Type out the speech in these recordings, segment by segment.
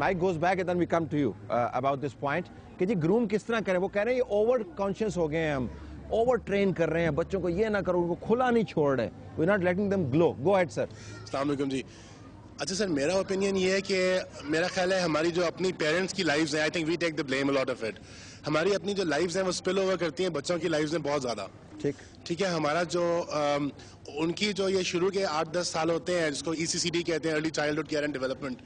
Mike goes back and then we come to you about this point کہ جی groom کس طرح کریں. وہ کہہ رہے ہیں یہ اوور کانشیس ہو گئے ہیں, ہم اوور ٹرین کر رہے ہیں بچوں کو, یہ نہ کرو, ان کو کھلا نہیں چھوڑ رہے. we're not letting them glow. go ahead sir. السلام علیکم جی. اچھا سر, میرا اوپینین یہ ہے کہ میرا خیال ہے ہماری جو اپنی پیرنٹس کی لائفز ہیں, I think we take the blame a lot of it. ہماری اپنی جو لائفز ہیں وہ اسپل اوور کرتی ہیں بچوں کی لائفز میں بہت زیادہ. ٹھیک ہے, ہمارا جو ان کی جو یہ شروع کے 8-10 سال ہوتے ہیں جس کو ECCD کہتے ہیں, early childhood care and development,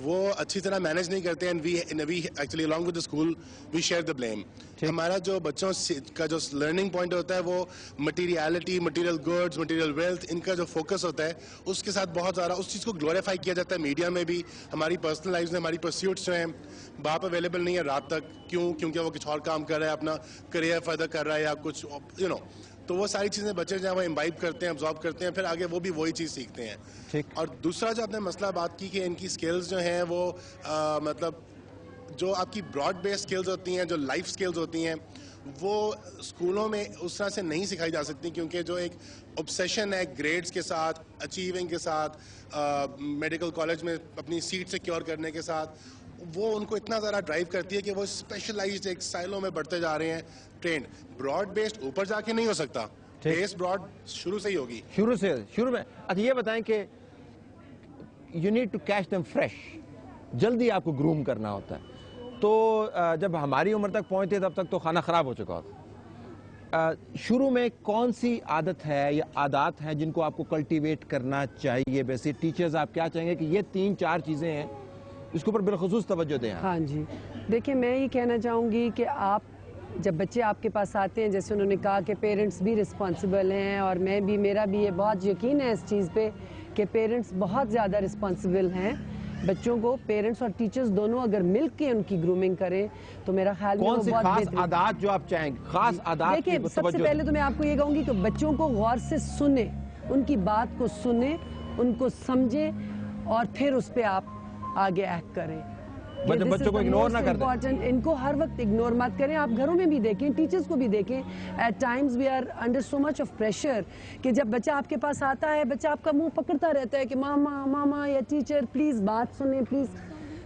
وہ اچھی طرح مینیج نہیں کرتے ہیں. We actually along with the school we share the blame. ہمارا جو بچوں کا جو لرننگ پوائنٹ ہوتا ہے وہ materiality, material goods, material wealth, ان کا جو فوکس ہوتا ہے اس کے ساتھ بہت زیادہ اس چیز کو گلوریفائی کیا جاتا ہے میڈیا میں بھی. ہماری پرسنل لائفز میں ہماری پرسیوٹس جو ہیں, باپ اویلیبل نہیں ہے رات تک, کیونکہ وہ کچھ اور کام کر رہا ہے, اپنا کریئر فائدہ کر رہا ہے یا کچھ تو وہ ساری چیزیں بچے جو ہیں وہ امبائب کرتے ہیں, ابزارب کرتے ہیں, پھر آگے وہ بھی وہی چیز سیکھتے ہیں. اور دوسرا جو آپ نے مسئلہ بات کی کہ ان کی سکلز جو ہیں وہ مطلب جو آپ کی براڈ بیس سکلز ہوتی ہیں, جو لائف سکلز ہوتی ہیں, وہ اسکولوں میں اس طرح سے نہیں سکھائی جا سکتی, کیونکہ جو ایک obsession ہے گریڈز کے ساتھ, اچیونگ کے ساتھ, میڈیکل کالج میں اپنی سیٹ سیکیور کرنے کے ساتھ, وہ ان کو اتنا زیادہ ڈرائیو کرتی ہے کہ وہ اسپیشلائزڈ ایک سائلوں میں بڑھتے جا رہے ہیں. ٹرینڈ براڈ بیسڈ اوپر جا کے نہیں ہو سکتا, بیس براڈ شروع سے ہی ہوگی. شروع میں. اچھا یہ بتائیں کہ you need to catch them fresh, جلدی آپ کو گروم کرنا ہوتا ہے. تو جب ہماری عمر تک پہنچتے تب تک تو کھانا خراب ہو چکا ہوتا. شروع میں کون سی عادت ہے یا عادات ہیں جن کو آپ کو کلٹیویٹ کرنا چاہیے؟ ویسے ٹیچرز آپ کیا چاہیں گے کہ یہ 3-4 چیزیں ہیں اس کے اوپر بالخصوص توجہ دیں؟ ہاں جی, دیکھیں میں یہ کہنا چاہوں گی کہ آپ جب بچے آپ کے پاس آتے ہیں, جیسے انہوں نے کہا کہ پیرنٹس بھی رسپانسبل ہیں, اور میں بھی, میرا بھی یہ بہت یقین ہے اس چیز پہ کہ پیرنٹس بہت زیادہ رسپانسبل ہیں. بچوں کو پیرنٹس اور ٹیچرز دونوں اگر مل کے ان کی گرومنگ کریں تو میرا خیال میں کون سی خاص عادات جو آپ چاہیں گے؟ خاص عادات دیکھیں, سب سے پہلے تو میں آپ کو یہ کہوں گی کہ بچوں کو غور سے سنیں, ان کی بات کو سنیں, ان کو سمجھیں, اور پھر اس پہ آپ آگے ایکٹ کریں. بچوں کو اگنور نہ کر دیں, ان کو ہر وقت اگنور مت کریں. آپ گھروں میں بھی دیکھیں, ٹیچرز کو بھی دیکھیں, at times we are under so much of pressure کہ جب بچہ آپ کے پاس آتا ہے, بچہ آپ کا منہ پکڑتا رہتا ہے کہ ماما ماما یا ٹیچر پلیز بات سنیں پلیز,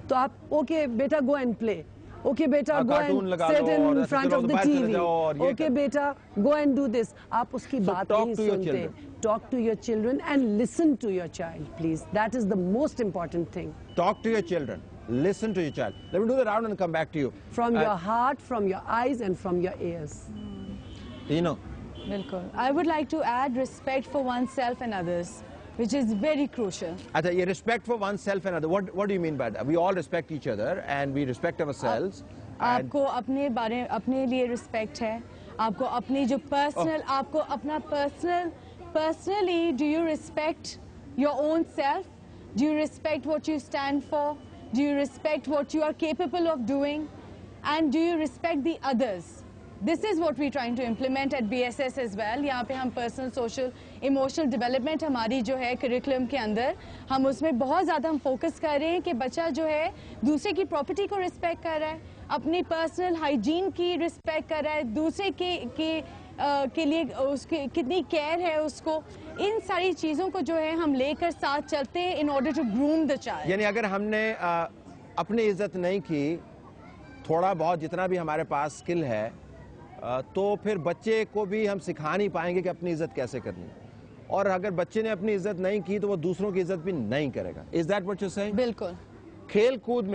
تو آپ اوکے بیٹا گو اینڈ پلے, اوکے بیٹا go and sit in front of the T V, okay بیٹا گو اینڈ ڈو دس. آپ اس کی بات نہیں سنتے. Talk to your children and listen to your child, please. That is the most important thing. Talk to your children. Listen to your child. Let me do the round and come back to you. From your heart, from your eyes, and from your ears. You know. Bilkul. I would like to add respect for oneself and others, which is very crucial. Achha, ye respect for oneself and others. What do you mean by that? We all respect each other and we respect ourselves. آپ کو اپنے بارے, اپنے لیے respect ہے. آپ کو اپنی جو personal, آپ کو اپنا personally, do you respect your own self? Do you respect what you stand for? Do you respect what you are capable of doing? And do you respect the others? This is what we're trying to implement at BSS as well. یہاں پہ ہم personal, social, emotional development ہماری جو ہے curriculum کے اندر, ہم اس میں بہت زیادہ ہم focus کر رہے ہیں کہ بچہ جو ہے دوسرے کی property کو respect کر رہا ہے, اپنی personal hygiene کی respect کر رہا ہے, دوسرے کے لیے اس کی کتنی کیئر ہے اس کو. ان ساری چیزوں کو جو ہے ہم لے کر ساتھ چلتے ہیں in order to groom the child. یعنی اگر ہم نے اپنی عزت نہیں کی, تھوڑا بہت جتنا بھی ہمارے پاس سکل ہے, تو پھر بچے کو بھی ہم سکھا نہیں پائیں گے کہ اپنی عزت کیسے کرنی, اور اگر بچے نے اپنی عزت نہیں کی تو وہ دوسروں کی عزت بھی نہیں کرے گا. Is that what you're saying? بالکل. کھیل کود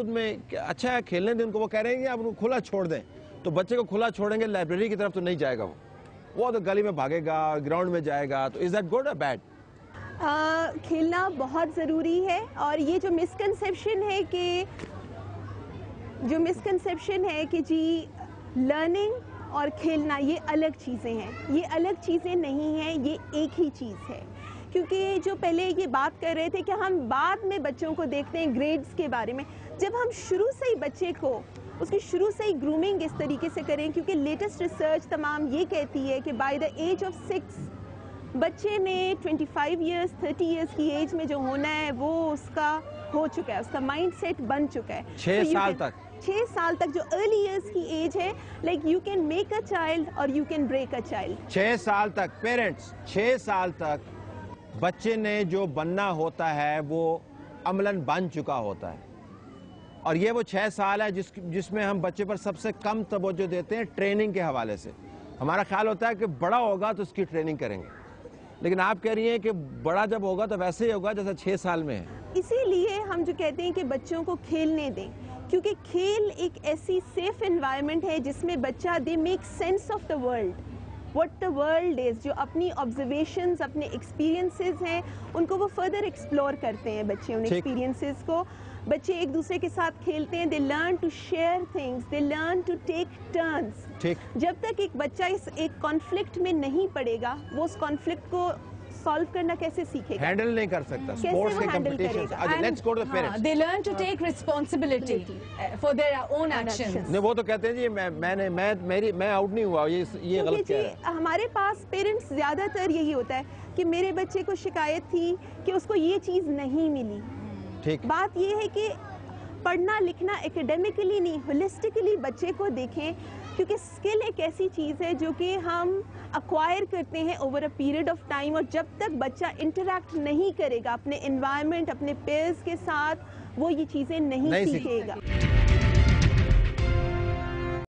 میں اچھا ہے کھیلنے دیں ان کو, وہ کہہ رہے ہیں کہ آپ ان کو کھلا چھوڑ دیں, تو بچے کو کھلا چھوڑیں گے لائبریری کی طرف تو نہیں جائے گا, وہ تو گلی میں بھاگے گا, گراؤنڈ میں جائے گا. تو is that good or bad? کھیلنا بہت ضروری ہے, اور یہ جو مسکنسیپشن ہے کہ جی لرننگ اور کھیلنا یہ الگ چیزیں ہیں, یہ الگ چیزیں نہیں ہیں, یہ ایک ہی چیز ہے. کیونکہ جو پہلے یہ بات کر رہے تھے کہ ہم بعد میں بچوں کو دیکھتے ہیں گریڈز کے بارے میں, جب ہم شروع سے ہی بچے کو اس کی شروع سے ہی گرومنگ اس طریقے سے کریں, کیونکہ لیٹسٹ ریسرچ تمام یہ کہتی ہے کہ بائی دا ایج آف 6 بچے نے 25 ایئرس 30 ایئرس کی ایج میں جو ہونا ہے وہ اس کا ہو چکا ہے, اس کا مائنڈ سیٹ بن چکا ہے. 6 سال تک جو ارلی ایئرس کی ایج ہے, like you can make a child or you can break a child. 6 سال تک پیرنٹس, 6 سال تک بچے نے جو بننا ہوتا ہے وہ عملاً بن چکا ہوتا ہے. اور یہ وہ 6 سال ہے جس میں ہم بچے پر سب سے کم توجہ دیتے ہیں ٹریننگ کے حوالے سے. ہمارا خیال ہوتا ہے کہ بڑا ہوگا تو اس کی ٹریننگ کریں گے, لیکن آپ کہہ رہی ہیں کہ بڑا جب ہوگا تو ویسے ہی ہوگا جیسا 6 سال میں ہے. اسی لیے ہم جو کہتے ہیں کہ بچوں کو کھیلنے دیں, کیونکہ کھیل ایک ایسی سیف انوائرمنٹ ہے جس میں بچہ they make sense of the world, what the world is, جو اپنی آبزرویشنز اپنے ایکسپیرینسز ہیں ان کو وہ فردر ایکسپلور کرتے ہیں بچے ان ایکسپیرینسز کو. بچے ایک دوسرے کے ساتھ کھیلتے ہیں, they learn to share things, they learn to take turns. جب تک ایک بچہ اس ایک کانفلکٹ میں نہیں پڑے گا وہ اس کانفلکٹ کو سالو کرنا کیسے سیکھے گا, ہینڈل نہیں کر سکتا. اسپورٹس کے competitions, let's go to the parents. They learn to take responsibility for their own actions. نہیں, وہ تو کہتے ہیں جی میں آؤٹ نہیں ہوا, یہ غلط کیا ہے. ہمارے پاس پیرنٹس زیادہ تر یہی ہوتا ہے کہ میرے بچے کو شکایت تھی کہ اس کو یہ چیز نہیں ملی. بات یہ ہے کہ پڑھنا لکھنا ایکیڈیمکلی نہیں, ہولسٹکلی بچے کو دیکھیں, کیونکہ اسکل ایک ایسی چیز ہے جو کہ ہم اکوائر کرتے ہیں over a period of time, اور جب تک بچہ انٹریکٹ نہیں کرے گا اپنے انوائرمنٹ اپنے پیئرز کے ساتھ وہ یہ چیزیں نہیں سیکھے گا.